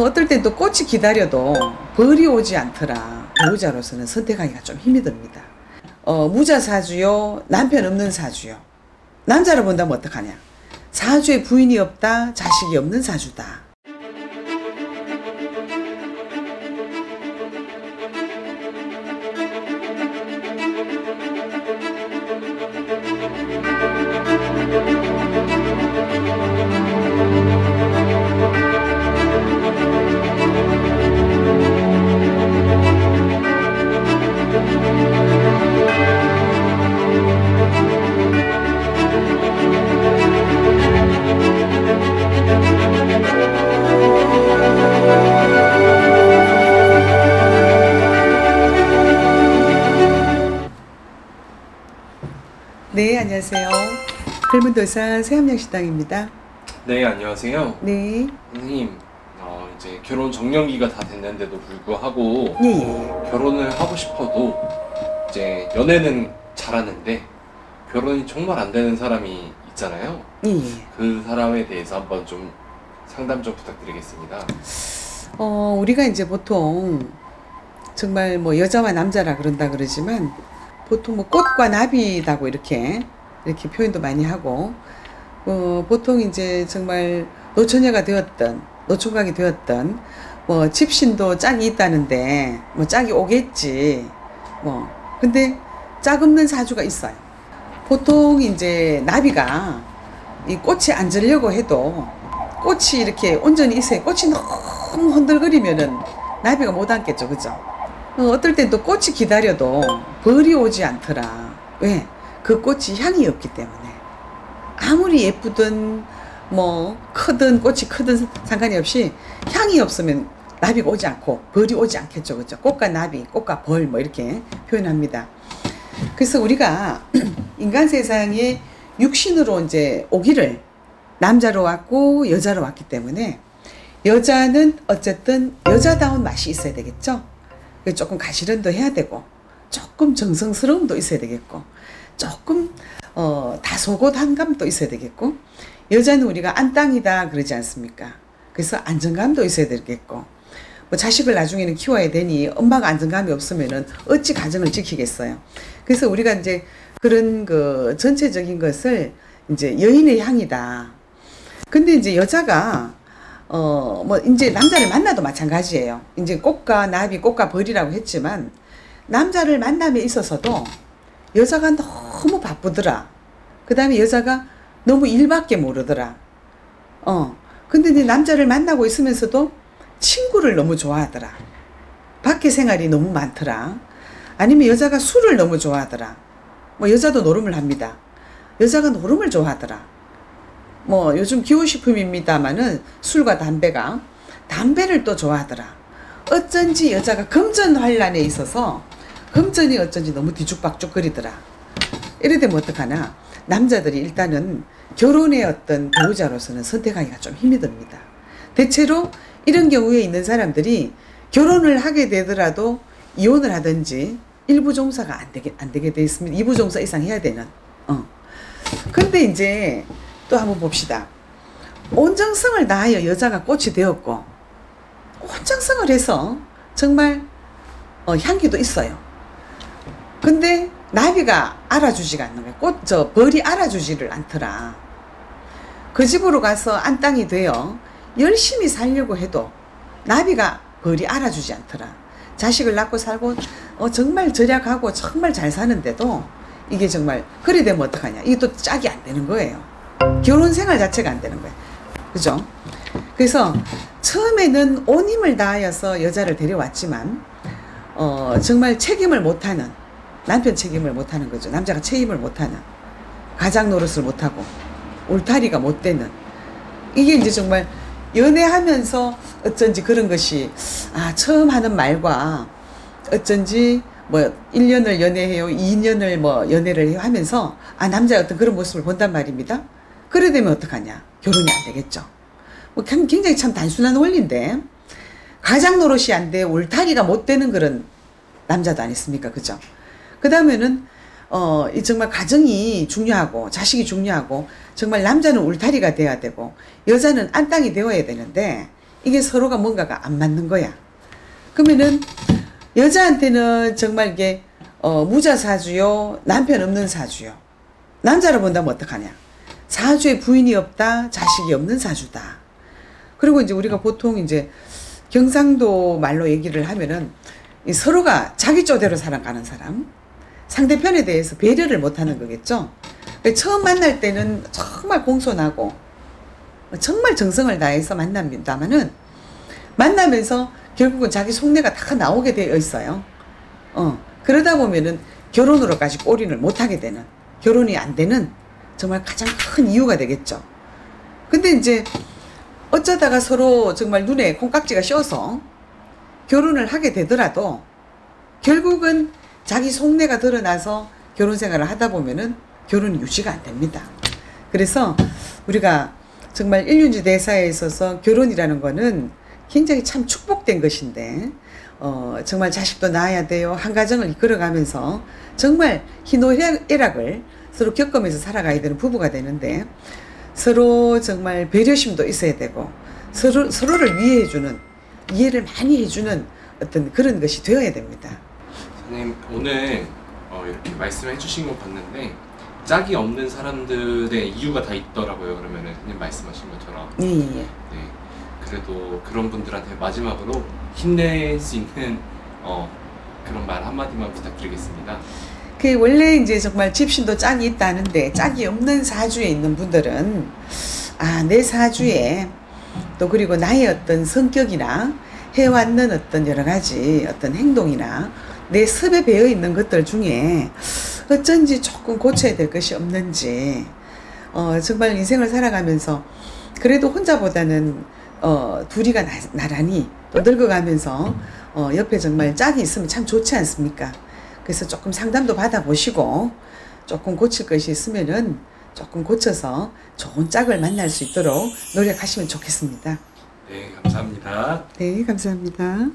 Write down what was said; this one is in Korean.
어떨 땐 또 꽃이 기다려도 벌이 오지 않더라. 배우자로서는 선택하기가 좀 힘이 듭니다. 무자 사주요, 남편 없는 사주요. 남자로 본다면 어떡하냐. 사주에 부인이 없다, 자식이 없는 사주다. 네, 안녕하세요. 글문도사 새함양식당입니다. 네, 안녕하세요. 네. 선생님, 이제 결혼 정년기가 다 됐는데도 불구하고 예. 결혼을 하고 싶어도 이제 연애는 잘하는데 결혼이 정말 안 되는 사람이 있잖아요. 예. 그 사람에 대해서 한번 좀 상담 좀 부탁드리겠습니다. 우리가 이제 보통 정말 뭐 여자와 남자라 그런다 그러지만 보통 뭐 꽃과 나비다고 이렇게 표현도 많이 하고, 보통 이제 정말 노처녀가 되었던, 노총각이 되었던, 뭐 집신도 짝이 있다는데 뭐 짝이 오겠지. 근데 짝 없는 사주가 있어요. 보통 이제 나비가 이 꽃에 앉으려고 해도 꽃이 이렇게 온전히 있어요. 꽃이 너무 흔들거리면은 나비가 못 앉겠죠, 그죠? 어떨 땐 또 꽃이 기다려도 벌이 오지 않더라. 왜? 그 꽃이 향이 없기 때문에. 아무리 예쁘든 뭐 크든 꽃이 크든 상관이 없이 향이 없으면 나비가 오지 않고 벌이 오지 않겠죠, 그죠? 꽃과 나비, 꽃과 벌 뭐 이렇게 표현합니다. 그래서 우리가 인간 세상에 육신으로 이제 오기를 남자로 왔고 여자로 왔기 때문에 여자는 어쨌든 여자다운 맛이 있어야 되겠죠? 조금 가시련도 해야 되고, 조금 정성스러움도 있어야 되겠고, 조금 다소곳한 감도 있어야 되겠고, 여자는 우리가 안땅이다 그러지 않습니까? 그래서 안정감도 있어야 되겠고, 뭐 자식을 나중에는 키워야 되니 엄마가 안정감이 없으면은 어찌 가정을 지키겠어요. 그래서 우리가 이제 그런 그 전체적인 것을 이제 여인의 향이다. 근데 이제 여자가 뭐 이제 남자를 만나도 마찬가지예요. 이제 꽃과 나비, 꽃과 벌이라고 했지만 남자를 만남에 있어서도 여자가 너무 바쁘더라. 그 다음에 여자가 너무 일밖에 모르더라. 근데 이제 남자를 만나고 있으면서도 친구를 너무 좋아하더라. 밖에 생활이 너무 많더라. 아니면 여자가 술을 너무 좋아하더라. 뭐 여자도 노름을 합니다. 여자가 노름을 좋아하더라. 뭐 요즘 기호식품입니다마는 술과 담배를 또 좋아하더라. 어쩐지 여자가 금전환란에 있어서 금전이 어쩐지 너무 뒤죽박죽거리더라. 이래 되면 어떡하나. 남자들이 일단은 결혼의 어떤 배우자로서는 선택하기가 좀 힘이 듭니다. 대체로 이런 경우에 있는 사람들이 결혼을 하게 되더라도 이혼을 하든지 일부 종사가 안 되게 돼 있습니다. 2부 종사 이상 해야 되는. 근데 이제 또 한번 봅시다. 온정성을 다하여 여자가 꽃이 되었고, 온정성을 해서 정말 향기도 있어요. 근데 나비가 알아주지가 않는 거예요. 벌이 알아주지를 않더라. 그 집으로 가서 안땅이 되어 열심히 살려고 해도 나비가 벌이 알아주지 않더라. 자식을 낳고 살고 정말 절약하고 정말 잘 사는데도 이게 정말 그래 되면 어떡하냐. 이게 또 짝이 안 되는 거예요. 결혼 생활 자체가 안 되는 거예요. 그죠? 그래서 처음에는 온 힘을 다하여서 여자를 데려왔지만 정말 책임을 못하는, 남편 책임을 못하는 거죠. 남자가 책임을 못하는, 가장 노릇을 못하고 울타리가 못 되는, 이게 이제 정말 연애하면서 어쩐지 그런 것이 처음 하는 말과 어쩐지 뭐 1년을 연애해요, 2년을 뭐 연애를 해요 하면서 남자의 어떤 그런 모습을 본단 말입니다. 그래 되면 어떡하냐. 결혼이 안 되겠죠. 뭐 굉장히 참 단순한 원리인데, 가장 노릇이 안 돼 울타리가 못 되는 그런 남자도 아니습니까? 그죠? 그 다음에는 정말 가정이 중요하고 자식이 중요하고 정말 남자는 울타리가 돼야 되고 여자는 안땅이 되어야 되는데, 이게 서로가 뭔가가 안 맞는 거야. 그러면은 여자한테는 정말 이게 무자사주요, 남편 없는 사주요. 남자로 본다면 어떡하냐? 사주에 부인이 없다, 자식이 없는 사주다. 그리고 이제 우리가 보통 이제 경상도 말로 얘기를 하면은 이 서로가 자기 쪼대로 살아가는 사람, 상대편에 대해서 배려를 못하는 거겠죠. 처음 만날 때는 정말 공손하고 정말 정성을 다해서 만납니다만은 만나면서 결국은 자기 속내가 다 나오게 되어 있어요. 그러다 보면은 결혼으로까지 올인을 못하게 되는, 결혼이 안 되는 정말 가장 큰 이유가 되겠죠. 근데 이제 어쩌다가 서로 정말 눈에 콩깍지가 씌어서 결혼을 하게 되더라도 결국은 자기 속내가 드러나서 결혼 생활을 하다 보면은 결혼이 유지가 안 됩니다. 그래서 우리가 정말 일륜지 대사에 있어서 결혼이라는 거는 굉장히 참 축복된 것인데 정말 자식도 낳아야 돼요. 한 가정을 이끌어가면서 정말 희노애락을 서로 겪으면서 살아가야 되는 부부가 되는데 서로 정말 배려심도 있어야 되고 서로를 위해해주는, 이해를 많이 해주는 어떤 그런 것이 되어야 됩니다. 선생님 오늘 이렇게 말씀해 주신 거 봤는데 짝이 없는 사람들의 이유가 다 있더라고요. 그러면은 선생님 말씀하신 것처럼 네, 그래도 그런 분들한테 마지막으로 힘낼 수 있는 그런 말 한마디만 부탁드리겠습니다. 그 원래 이제 정말 집신도 짝이 있다는데 짝이 없는 사주에 있는 분들은 내 사주에 또 그리고 나의 어떤 성격이나 해왔는 어떤 여러 가지 어떤 행동이나 내 섭에 배어 있는 것들 중에 어쩐지 조금 고쳐야 될 것이 없는지 정말 인생을 살아가면서 그래도 혼자보다는 둘이가 나란히 또 늙어가면서 옆에 정말 짝이 있으면 참 좋지 않습니까? 그래서 조금 상담도 받아보시고 조금 고칠 것이 있으면은 조금 고쳐서 좋은 짝을 만날 수 있도록 노력하시면 좋겠습니다. 네, 감사합니다. 네, 감사합니다.